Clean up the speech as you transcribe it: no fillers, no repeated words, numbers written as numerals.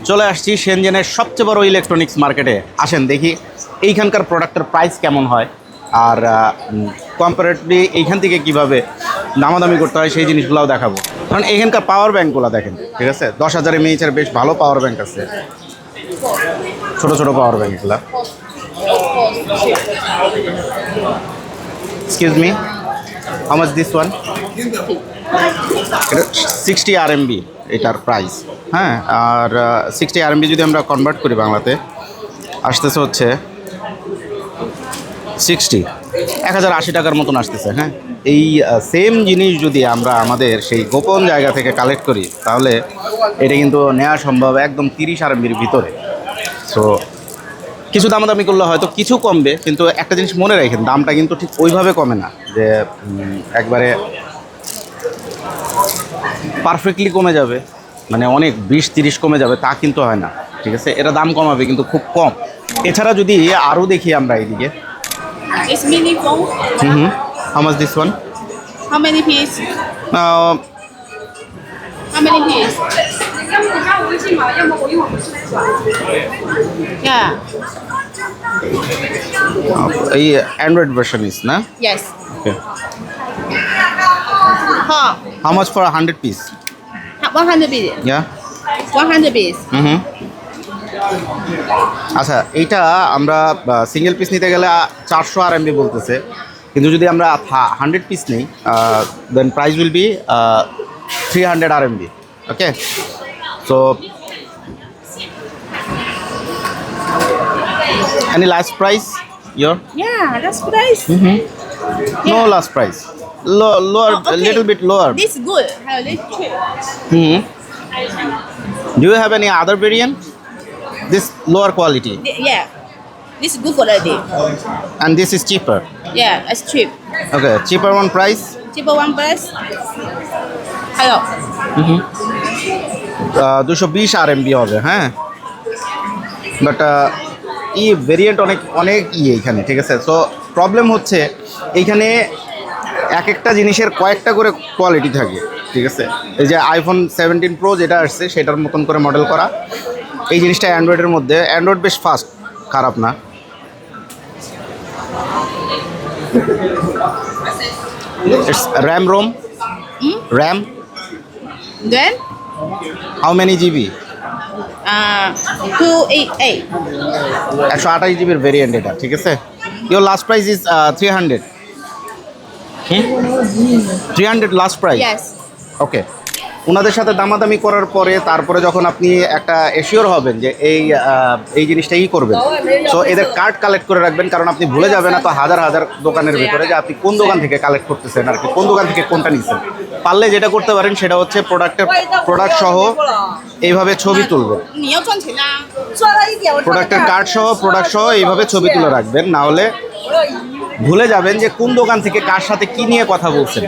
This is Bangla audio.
চলে আসছি শেনজেনের সবচেয়ে বড় ইলেকট্রনিক্স মার্কেটে। আসেন দেখি এইখানকার প্রোডাক্টের প্রাইস কেমন হয়, আর কম্পারেটিভলি এইখান থেকে কীভাবে দামাদামি করতে হয় সেই জিনিসগুলোও দেখাবো। কারণ এইখানকার পাওয়ার ব্যাঙ্কগুলো দেখেন, ঠিক আছে, 10,000 mAh বেশ ভালো পাওয়ার ব্যাঙ্ক আছে, ছোটো ছোটো পাওয়ার ব্যাঙ্কগুলো। Excuse me, how much this one? এটা 60 RMB এটার প্রাইস। হ্যাঁ, আর 60 RMB যদি আমরা কনভার্ট করি বাংলাতে আসতেছে হচ্ছে 1080 টাকার মতন আসতেছে। হ্যাঁ, এই সেম জিনিস যদি আমরা আমাদের সেই গোপন জায়গা থেকে কালেক্ট করি তাহলে এটা কিন্তু নেওয়া সম্ভব একদম 30 RMBর ভিতরে। সো কিছু দামাদামি করলে হয়তো কিছু কমবে, কিন্তু একটা জিনিস মনে রাখেন, দামটা কিন্তু ঠিক ওইভাবে কমে না যে একবারে পারফেক্টলি কমে যাবে, মানে অনেক 20-30 কমে যাবে তা কিন্তু হয় না, ঠিক আছে। এটা দাম কমাবে কিন্তু খুব কম। এছাড়া যদি আরও দেখি আমরা এইদিকে, It's mini phone. How much this one? How many piece? How many piece? Yeah. এই অ্যান্ড্রয়েড ভার্সন ইস না? Yes. Okay. Huh. How much for 100 piece? 100 piece. Yeah. 100 piece. আচ্ছা, এইটা আমরা সিঙ্গেল পিস নিতে গেলে 400 RMB বলতেছে, কিন্তু যদি আমরা 100 পিস নিই then price will be 300 RMB। Okay, so any last price your? Yeah, that's nice. No last price. Lower, Oh, okay. little bit lower. This is good. How this cheap? Do you have any other variant? This lower quality Yeah. This is good quality. and this is cheaper. Yeah, that's cheap. Okay, cheaper one price. Cheaper one price. Hello. 220 RMB হবে। হ্যাঁ, বাট এই ভেরিয়েন্ট অনেক অনেক এইখানে, ঠিক আছে। সো প্রবলেম হচ্ছে এইখানে এক একটা জিনিসের কয়েকটা করে কোয়ালিটি থাকে, ঠিক আছে। এই যে iPhone 17 Pro যেটা আসছে সেটার মতন করে মডেল করা, এই জিনিসটা অ্যান্ড্রয়েডের মধ্যে। অ্যান্ড্রয়েড বেশ ফাস্ট, খারাপ না। It's RAM ROM RAM Then, how many GB? 288. 128 জিবির ভেরিয়েন্ট এটা, ঠিক আছে। Your last price is 300। 300 last price? Yes. Okay, ওনাদের সাথে দামাদামি করার পরে তারপরে যখন আপনি একটা এশিওর হবেন যে এই জিনিসটাই করবেন, সো এদের কার্ড কালেক্ট করে রাখবেন, কারণ আপনি ভুলে যাবেন না তো হাজার হাজার দোকানের ভিতরে যে আপনি কোন দোকান থেকে কালেক্ট করতেছেন আর কি, কোন দোকান থেকে কোনটা নিচ্ছেন। পারলে যেটা করতে পারেন সেটা হচ্ছে প্রোডাক্ট সহ এইভাবে ছবি তুলবেন, 你要赚钱啊！赚了一点，我 প্রোডাক্টের কার্ড সহ প্রোডাক্ট সহ এইভাবে ছবি তুলে রাখবেন, না হলে ভুলে যাবেন যে কোন দোকান থেকে কার সাথে কি নিয়ে কথা বলছেন।